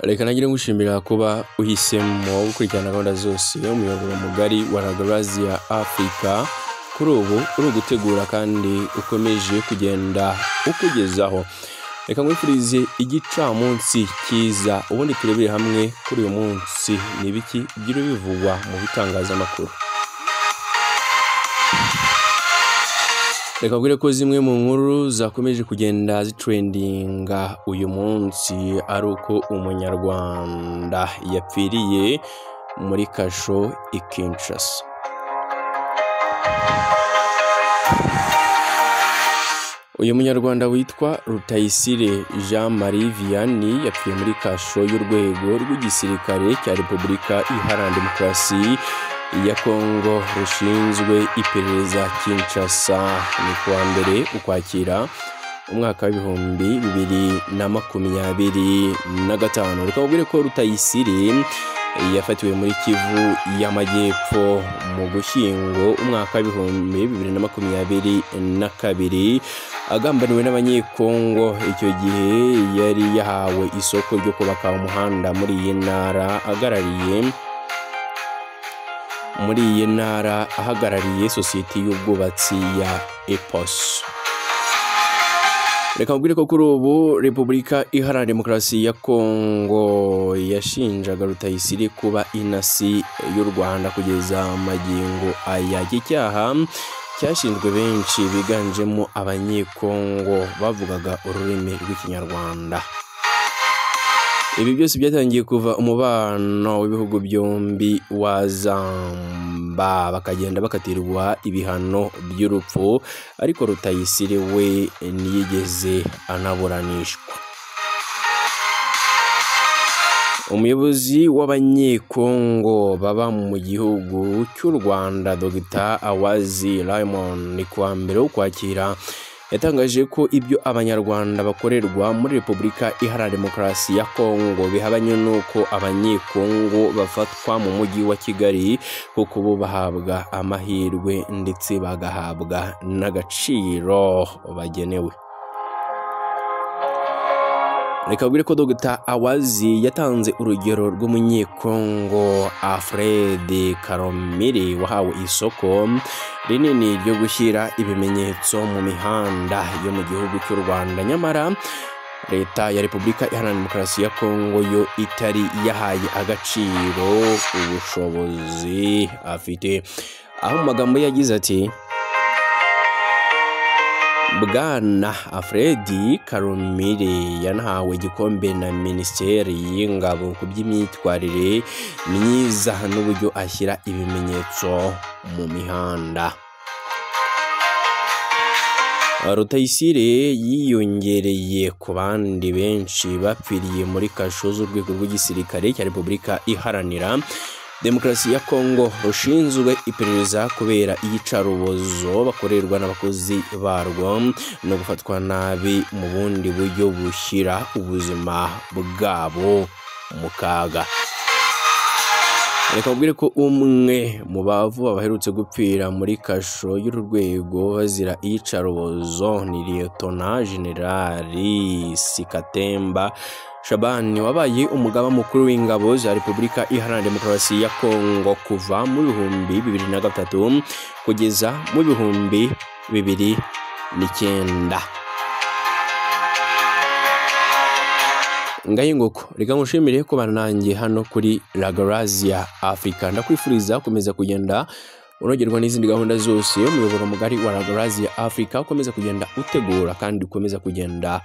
Reka nagire ngushimira kuba uhisemo gukurikirana gahunda zose umuyoboro mugari wa Ragrazia Africa kuri ubu uri gutegura kandi ukomeje kugenda ukugezaho. Reka ngwifurize igicamunsi kiza ubundi turebere hamwe kuri uyu munsi nibiki biro bivugwa mu bitangazamakuru. Reka ngwire ko zimwe mu nkuru zakomeje kugenda zitrendinga uyu munsi ari uko umunyarwanda yapfiriye muri kasho i Kinshasa. Uyu munyarwanda witwa Rutayisire Jean Marie Vianney yapfiye muri kasho y'urwego rw'igisirikare cya Repubulika Iharanira Demokarasi ya Kongo rushinzwe iperereza Kinshasa ni kuwa mbere ukwakira umwaka wa 2025. Reka ubwire ko Rutayisire yafatiwe muri Kivu y'Amajyepfo mu Gushyingo umwaka wa 2022 agambaniwe n'abanyekongo. Icyo gihe yari yahawe isoko ryo kubaka umuhanda muri iyi ntara ahagarariye sosiyete y'ubwubatsi ya EPOS. Reka mbwire ko kuri ubu Repubulika Iharanira Demokarasi ya Kongo yashinjaga Rutayisire kuba inasi y'u Rwanda kugeza magingo aya. Icyaha cyashinzwe benshi biganjemo abanyekongo bavugaga ururimi rw'ikinyarwanda. Ibi byose byatangiye kuva umubano w'ibihugu byombi wazamba bakagenda bakatirwa ibihano by'urupfu, ariko Rutayisire we niyigeze anaburanishwa. Umuyobozi w'abanyekongo baba mu gihugu cy'u Rwanda Dr. Awazi Raymond ni kuwa mbere ukwakira yatangaje ko ibyo abanyarwanda bakorerwa muri Repubulika Iharanira Demokarasi ya Kongo bihabanye n'uko abanyekongo bafatwa mu mujyi wa Kigali, kuko bo bahabwa amahirwe ndetse bagahabwa n'agaciro bagenewe. Reka bwire ko Dr. Awazi yatanze urugero rw'umunyekongo Alfred Karomire wahawe isoko rinini ryo gushyira ibimenyetso mu mihanda yo mu gihugu cy'u Rwanda, nyamara leta ya Repubulika Iharanira Demokarasi ya Kongo yo itari yahaye agaciro ubushobozi afite. Aho mu magambo yagize ati: Bwana Alfred Karomire yanahawe igikombe na Minisiteri y'Ingabo ku by'imyitwarire myiza n'uburyo ashyira ibimenyetso mu mihanda. Rutayisire yiyongereye ku bandi benshi bapfiriye muri kasho z'urwego rw'igisirikare cya Repubulika Iharanira Demokarasi ya Kongo rushinzwe iperereza kubera iyicarubozo bakorerwa n'abakozi barwo no gufatwa nabi mu bundi buryo bushyira ubuzima bwabo mu kaga. Reka mbwire ko umwe mu bavu baherutse gupfira muri kasho y'urwego bazira iyicarubozo ni Lieutenant Generali Sikatemba Shabani wabaye umugaba mukuru w'ingabo za Repubulika Iharanira Demokarasi ya Kongo kuva mu 2003 kugeza mu 2009. Ngayingoko reka ngushimire ko banangiye hano kuri Ragrazia Africa. Ndakwifuriza komeza kugenda unogerwa n'izindi gahunda zose umuyoboro mugari wa Ragrazia Africa ukomeza kugenda utegura kandi ukomeza kugenda